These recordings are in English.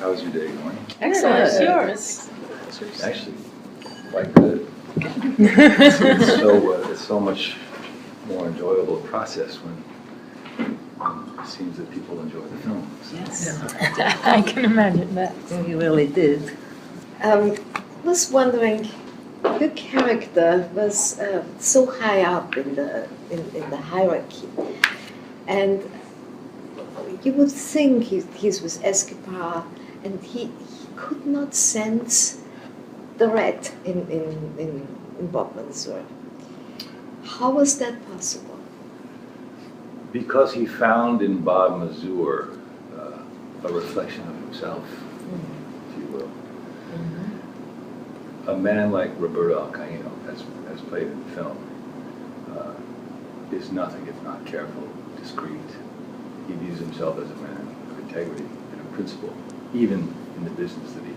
How's your day going? Excellent. Yours? Actually, quite good. It's so much more enjoyable process when it seems that people enjoy the film. So. Yes, I can imagine that. You really did. Was wondering, your character was so high up in the hierarchy, and you would think he was Escobar, and he could not sense the rat in Bob Mansour. How was that possible? Because he found in Bob Mansour a reflection of himself, if you will. A man like Roberto Alcaíno, as played in the film, is nothing if not careful, discreet. He views himself as a man of integrity and of principle, even in the business that he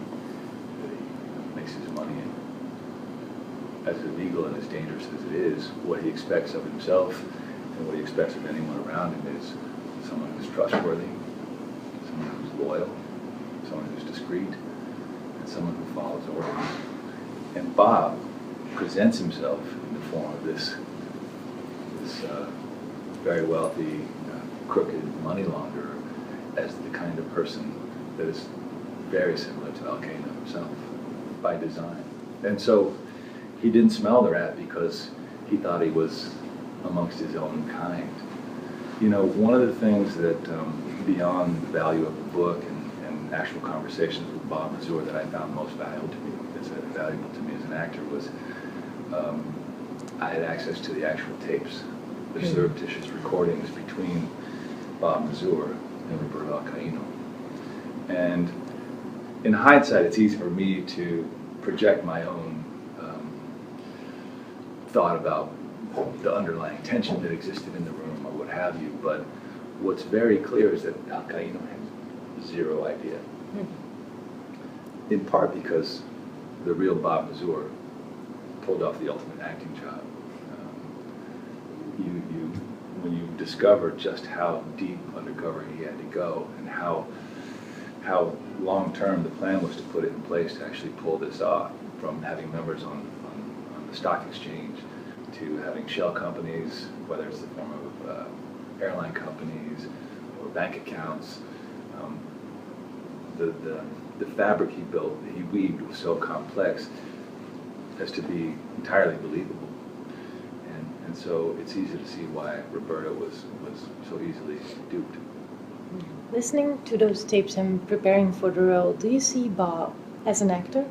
makes his money in. As illegal and as dangerous as it is, what he expects of himself and what he expects of anyone around him is someone who's trustworthy, someone who's loyal, someone who's discreet, and someone who follows orders. And Bob presents himself in the form of this very wealthy, crooked money launderer as the kind of person that is very similar to Alcaíno himself by design. And so he didn't smell the rat because he thought he was amongst his own kind. You know, one of the things that, beyond the value of the book and actual conversations with Bob Mansour that I found most valuable to me as an actor was I had access to the actual tapes, the surreptitious recordings between Bob Mansour and Roberto Alcaíno. And in hindsight, it's easy for me to project my own thought about the underlying tension that existed in the room or what have you, but what's very clear is that Alcaíno had zero idea. In part because the real Bob Mansour pulled off the ultimate acting job. When you discover just how deep undercover he had to go and how long-term the plan was to put it in place to actually pull this off, from having members on the stock exchange to having shell companies, whether it's the form of airline companies or bank accounts, the fabric he built, he weaved, was so complex as to be entirely believable. And so it's easy to see why Roberto was so easily duped. Listening to those tapes and preparing for the role, do you see Bob as an actor?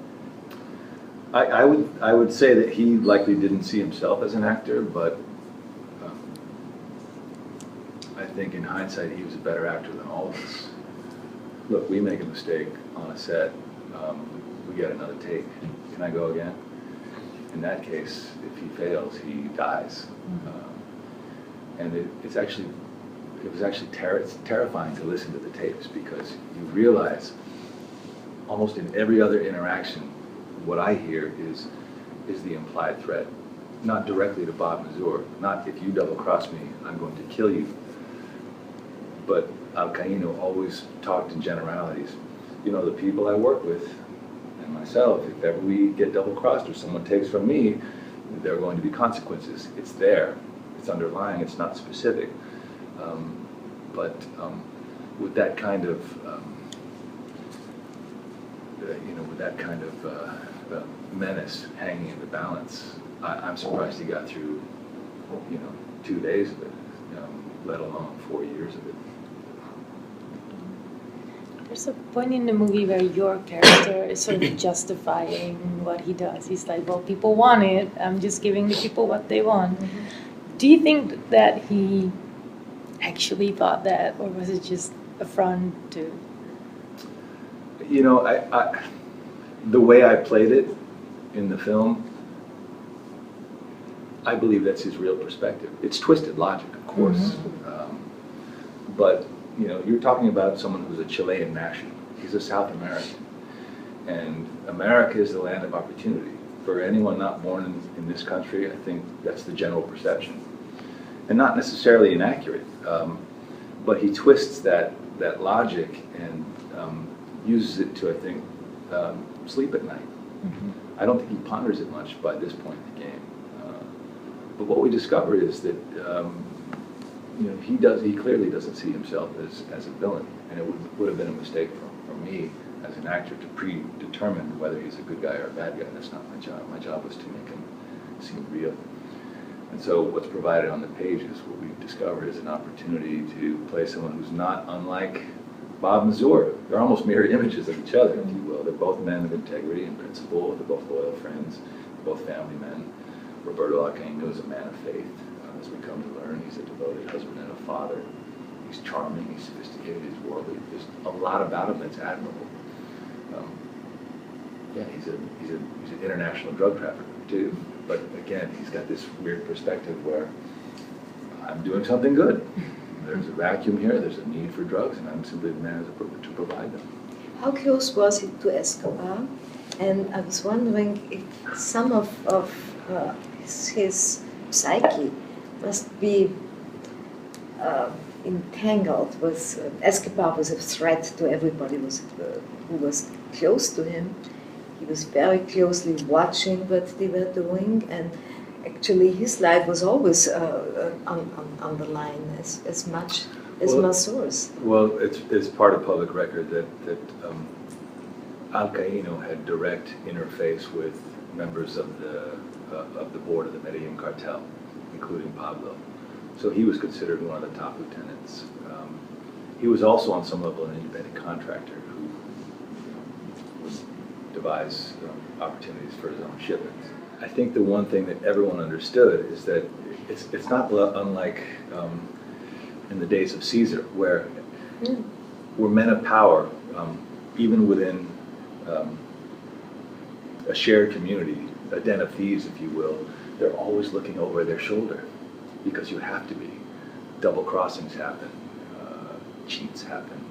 I would say that he likely didn't see himself as an actor, but I think in hindsight he was a better actor than all of us. Look, we make a mistake on a set, we get another take. Can I go again? In that case, if he fails, he dies. And it was actually terrifying to listen to the tapes, because you realize almost in every other interaction, what I hear is the implied threat. Not directly to Bob Mansour, not if you double-cross me, I'm going to kill you. But Alcaíno always talked in generalities. You know, the people I work with and myself, if ever we get double-crossed or someone takes from me, there are going to be consequences. It's there, it's underlying, it's not specific. But with that kind of, menace hanging in the balance, I'm surprised he got through, 2 days of it, let alone 4 years of it. There's a point in the movie where your character is sort of justifying what he does. He's like, well, people want it, I'm just giving the people what they want. Do you think that he actually thought that, or was it just a front to? The way I played it in the film, I believe that's his real perspective. It's twisted logic, of course, but you're talking about someone who's a Chilean national. He's a South American, and America is the land of opportunity. For anyone not born in this country, I think that's the general perception, and not necessarily inaccurate. But he twists that logic and uses it to, I think, sleep at night. I don't think he ponders it much by this point in the game. But what we discover is that he clearly doesn't see himself as a villain, and it would have been a mistake for me as an actor to predetermine whether he's a good guy or a bad guy. That's not my job. My job was to make him seem real. And so what's provided on the page is what we've discovered is an opportunity to play someone who's not unlike Bob Mazur. They're almost mirror images of each other, if you will. They're both men of integrity and principle. They're both loyal friends. They're both family men. Roberto Alcaino is a man of faith. As we come to learn, he's a devoted husband and a father. He's charming, he's sophisticated, he's worldly. There's a lot about him that's admirable. He's an international drug trafficker too. But again, he's got this weird perspective where I'm doing something good. There's a vacuum here, there's a need for drugs, and I'm simply the man to provide them. How close was he to Escobar? And I was wondering if some of his psyche must be entangled with Escobar was a threat to everybody who was close to him. He was very closely watching what they were doing, and actually his life was always on the line as much as Mazur's. Well, it's part of public record that Alcaino had direct interface with members of the board of the Medellin cartel, including Pablo. So he was considered one of the top lieutenants. He was also on some level an independent contractor who would devise opportunities for his own shipments. I think the one thing that everyone understood is that it's not unlike in the days of Caesar, where men of power, even within a shared community, a den of thieves, if you will, they're always looking over their shoulder, because you have to be. Double crossings happen, cheats happen,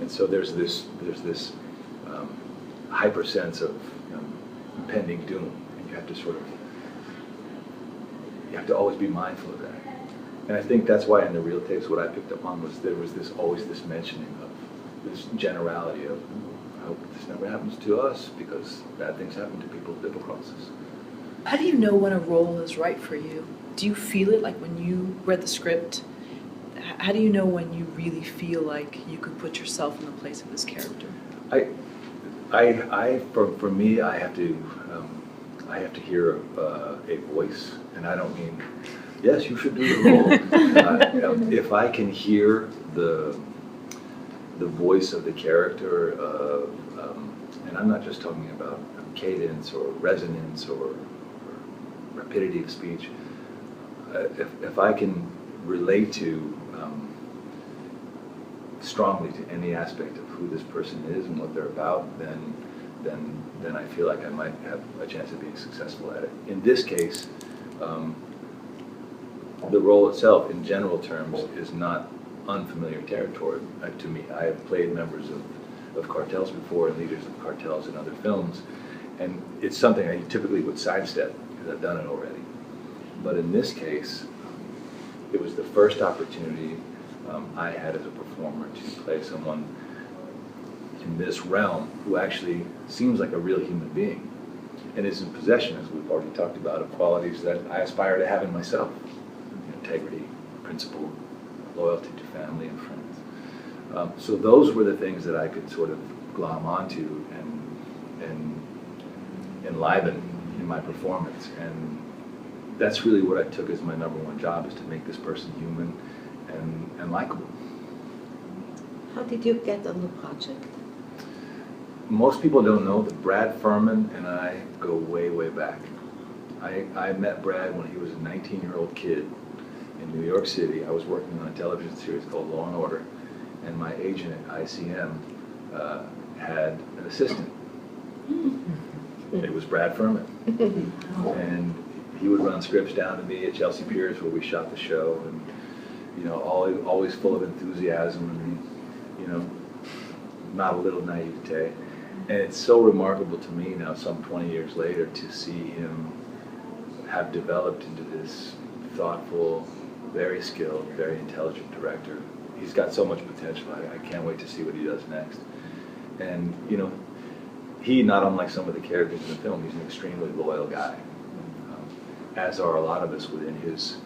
and so there's this hyper sense of impending doom, and you have to always be mindful of that. And I think that's why in the real tapes, what I picked up on was there was always this mentioning of this generality of, I hope this never happens to us, because bad things happen to people with double crosses. How do you know when a role is right for you? Do you feel it, like when you read the script? How do you know when you really feel like you could put yourself in the place of this character? For me, I have to hear a voice, and I don't mean, yes, you should do the role. If I can hear the voice of the character, and I'm not just talking about cadence or resonance or rapidity of speech. If I can relate to strongly to any aspect of who this person is and what they're about, then I feel like I might have a chance of being successful at it. In this case, the role itself, in general terms, is not unfamiliar territory to me. I have played members of cartels before and leaders of cartels in other films, and it's something I typically would sidestep because I've done it already. But in this case, it was the first opportunity I had as a performer to play someone in this realm who actually seems like a real human being and is in possession, as we've already talked about, of qualities that I aspire to have in myself: integrity, principle, loyalty to family and friends. So those were the things that I could sort of glom onto and enliven in my performance. And that's really what I took as my number one job, is to make this person human and likable. How did you get on the project? Most people don't know that Brad Furman and I go way, way back. I met Brad when he was a 19-year-old kid in New York City. I was working on a television series called Law & Order, and my agent at ICM had an assistant. It was Brad Furman. And he would run scripts down to me at Chelsea Piers, where we shot the show, and always full of enthusiasm and not a little naivete. And it's so remarkable to me now, some 20 years later, to see him have developed into this thoughtful, very skilled, very intelligent director. He's got so much potential. I can't wait to see what he does next. And, you know, he, not unlike some of the characters in the film, he's an extremely loyal guy, as are a lot of us within his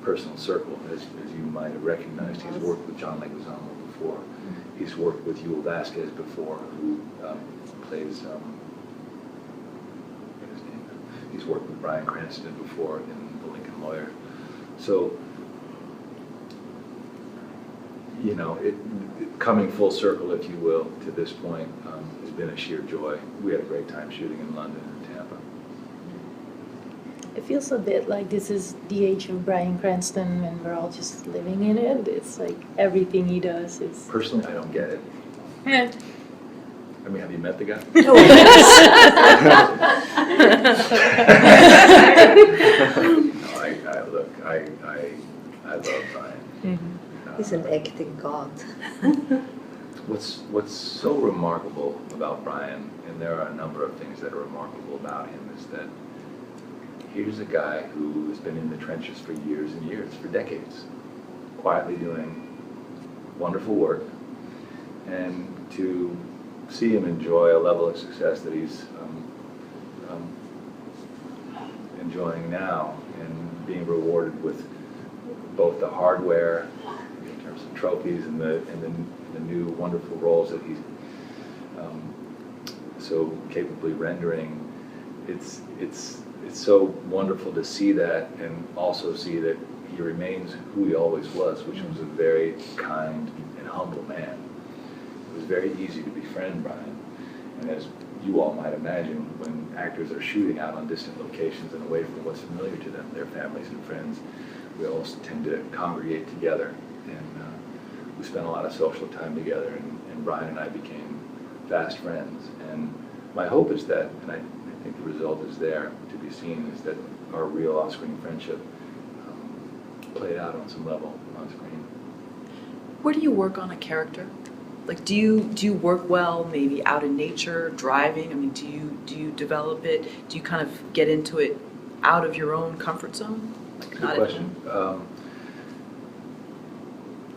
personal circle. As you might have recognized, he's worked with John Leguizamo before. He's worked with Yul Vasquez before, who plays, what is his name? He's worked with Bryan Cranston before in The Lincoln Lawyer. So, you know, coming full circle, if you will, to this point has been a sheer joy. We had a great time shooting in London and Tampa. It feels a bit like this is the age of Bryan Cranston and we're all just living in it. It's like everything he does is... Personally, I don't get it. Eh. I mean, have you met the guy? No. I love Bryan. Mhm. He's an acting god. What's so remarkable about Bryan, and there are a number of things that are remarkable about him, is that here's a guy who has been in the trenches for years and years, for decades, quietly doing wonderful work, and to see him enjoy a level of success that he's enjoying now, and being rewarded with both the hardware in terms of trophies and the new wonderful roles that he's so capably rendering. It's so wonderful to see that, and also see that he remains who he always was, which was a very kind and humble man. It was very easy to befriend Bryan, and as you all might imagine, when actors are shooting out on distant locations and away from what's familiar to them, their families and friends, we all tend to congregate together, and we spent a lot of social time together, and Bryan and I became fast friends. And my hope is that, and I think the result is there to be seen, is that our real off-screen friendship played out on some level on screen. Where do you work on a character? Like, do you work well maybe out in nature, driving? I mean, do you develop it? Do you kind of get into it out of your own comfort zone? Like, Good question.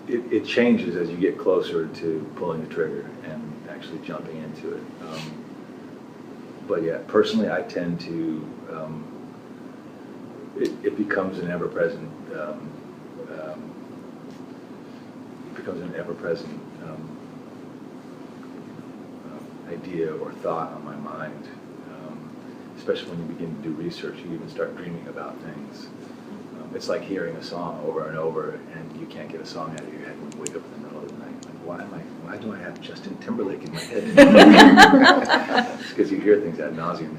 It changes as you get closer to pulling the trigger and actually jumping into it. But yeah, personally, I tend to, it becomes an ever-present, idea or thought on my mind. Especially when you begin to do research, you even start dreaming about things. It's like hearing a song over and over, and you can't get a song out of your head when you wake up in the middle of the night. Like, why do I have Justin Timberlake in my head? It's because you hear things ad nauseum.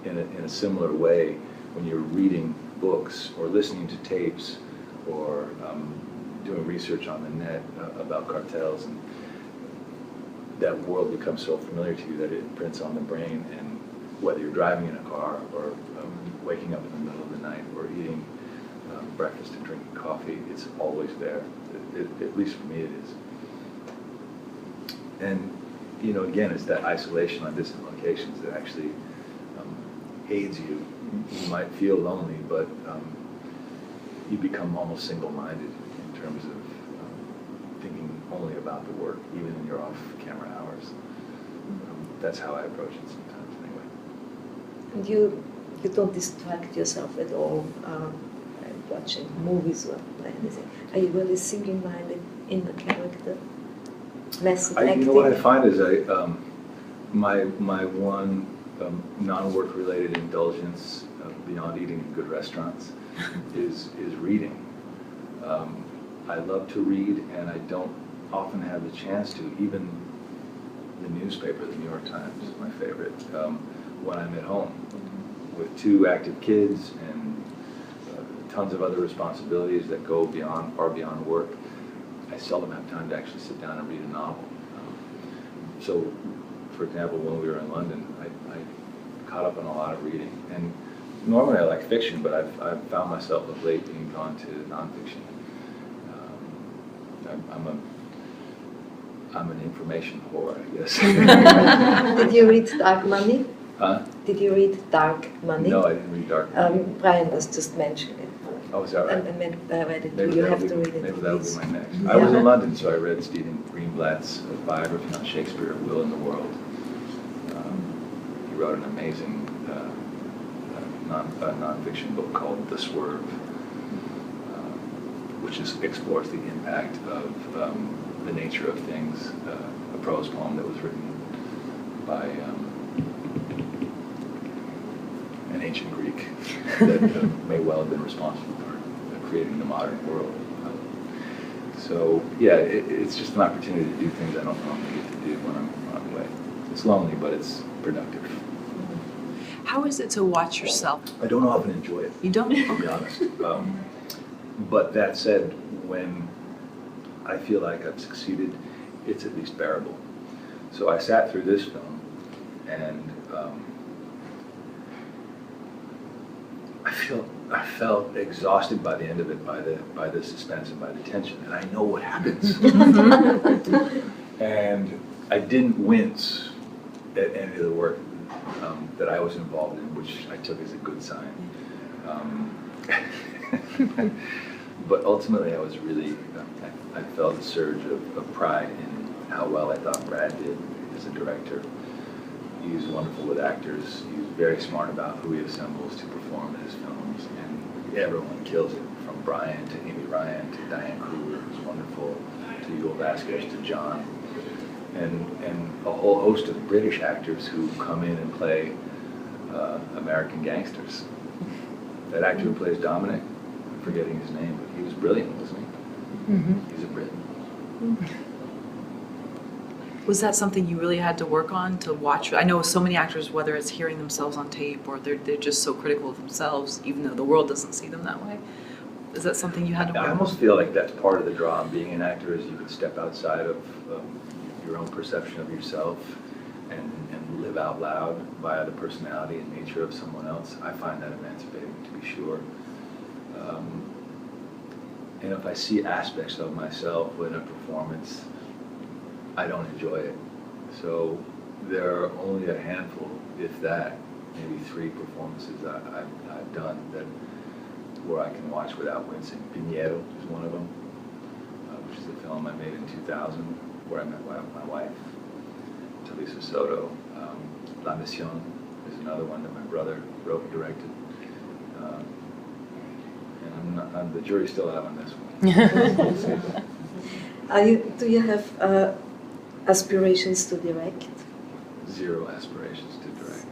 And in a similar way, when you're reading books or listening to tapes or doing research on the net about cartels, and that world becomes so familiar to you that it imprints on the brain. And whether you're driving in a car or waking up in the middle of the night or eating breakfast and drinking coffee, it's always there. At least for me it is. And, you know, again, it's that isolation on distant locations that actually aids you. You might feel lonely, but you become almost single-minded in terms of thinking only about the work, even in your off-camera hours. That's how I approach it sometimes, anyway. And you don't distract yourself at all watching movies or anything. Are you really single-minded in the character? Method acting? You know what I find is my one non-work related indulgence beyond eating in good restaurants is reading. I love to read, and I don't often have the chance to. Even the newspaper, the New York Times, is my favorite. When I'm at home with 2 active kids and tons of other responsibilities that go far beyond work, I seldom have time to actually sit down and read a novel. So, for example, when we were in London, I caught up on a lot of reading. And normally I like fiction, but I've found myself of late being drawn to nonfiction. I'm an information whore, I guess. Did you read Dark Money? Huh? Did you read Dark Money? No, I didn't read Dark Money. Bryan was just mentioning it. Oh, is that right? And then I read it too. Maybe You that'll have to be, read it. maybe that'll be please. my next. Yeah. I was in London, so I read Stephen Greenblatt's biography on Shakespeare, Will in the World. He wrote an amazing non-fiction book called The Swerve, which explores the impact of the nature of things, a prose poem that was written by an ancient Greek that may well have been responsible for creating the modern world. So yeah, it's just an opportunity to do things I don't normally get to do when I'm away. It's lonely, but it's productive. How is it to watch yourself? I don't often enjoy it, You don't? to be honest. But that said, when I feel like I've succeeded, it's at least bearable. So I sat through this film, and I felt exhausted by the end of it, by the suspense and by the tension, and I know what happens. And I didn't wince at any of the work that I was involved in, which I took as a good sign. But ultimately, I was really, I felt a surge of pride in how well I thought Bratt did as a director. He was wonderful with actors. He was very smart about who he assembles to perform in his films, and everyone kills it, from Brian to Amy Ryan to Diane Kruger, who's wonderful, to Yul Vasquez to John, and a whole host of British actors who come in and play American gangsters. That actor who plays Dominic, I'm forgetting his name, but he was brilliant, wasn't he? Mm-hmm. He's a Brit. Was that something you really had to work on to watch? I know so many actors, whether it's hearing themselves on tape or they're just so critical of themselves, even though the world doesn't see them that way. Is that something you had to work I on? almost feel like that's part of the draw of being an actor, is you can step outside of your own perception of yourself and live out loud via the personality and nature of someone else. I find that emancipating, to be sure. And if I see aspects of myself in a performance, I don't enjoy it. So there are only a handful, if that, maybe 3 performances I've done that where I can watch without wincing. Piñero is one of them, which is a film I made in 2000 where I met my wife, Talisa Soto. La Mission is another one that my brother wrote and directed. And the jury's still out on this one. Do you have aspirations to direct? 0 aspirations to direct.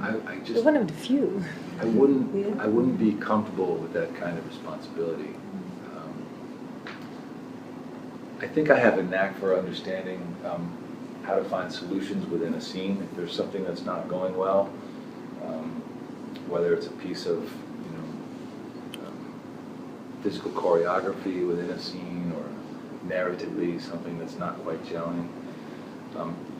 I You're just one of the few. I wouldn't be comfortable with that kind of responsibility. I think I have a knack for understanding how to find solutions within a scene. If there's something that's not going well, whether it's a piece of physical choreography within a scene or narratively something that's not quite gelling,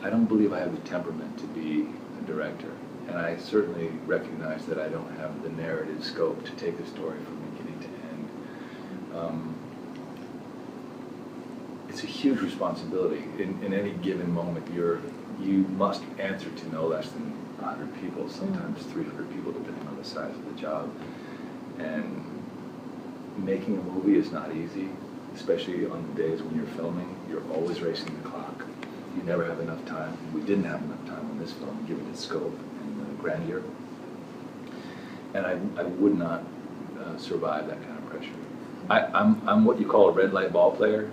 I don't believe I have the temperament to be a director. And I certainly recognize that I don't have the narrative scope to take a story from beginning to end. It's a huge responsibility. In any given moment, you must answer to no less than 100 people, sometimes 300 people, depending on the size of the job. And making a movie is not easy, especially on the days when you're filming. You're always racing the clock. You never have enough time. We didn't have enough time on this film, given its scope and grandeur. And I would not survive that kind of pressure. I'm what you call a red light ball player.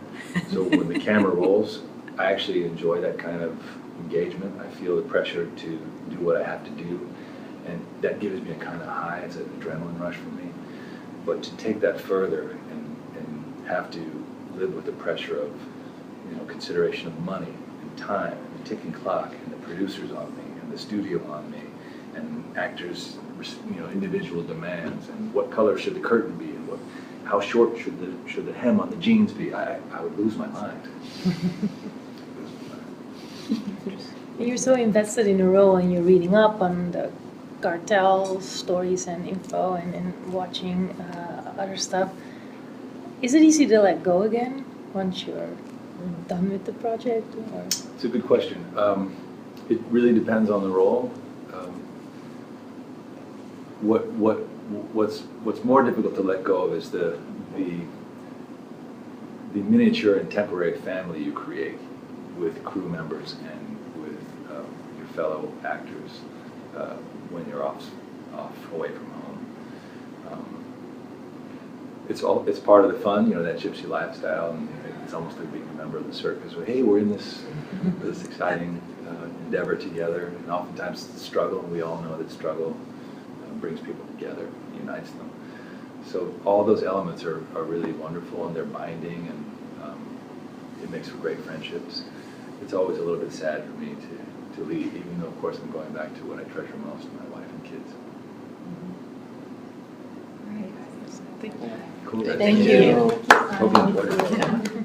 So when the camera rolls, I actually enjoy that kind of engagement. I feel the pressure to do what I have to do, and that gives me a kind of high. It's an adrenaline rush for me. But to take that further and have to live with the pressure of consideration of money and time and the ticking clock and the producers on me and the studio on me and actors individual demands and what color should the curtain be and how short should the hem on the jeans be, I would lose my mind. You're so invested in a role and you're reading up on the cartel stories and info and watching other stuff. Is it easy to let go again once you're done with the project? Or? It's a good question. It really depends on the role. What what's more difficult to let go of is the miniature and temporary family you create with crew members and with your fellow actors when you're off away from home. It's part of the fun, that gypsy lifestyle, and it's almost like being a member of the circus. Where, hey, we're in this exciting endeavor together, and oftentimes it's a struggle, and we all know that struggle brings people together, unites them. So all those elements are really wonderful, and they're binding, and it makes for great friendships. It's always a little bit sad for me to leave, even though, of course, I'm going back to what I treasure most, my wife and kids. Thank you. Cool. Thank you. Hope you enjoyed it. Yeah.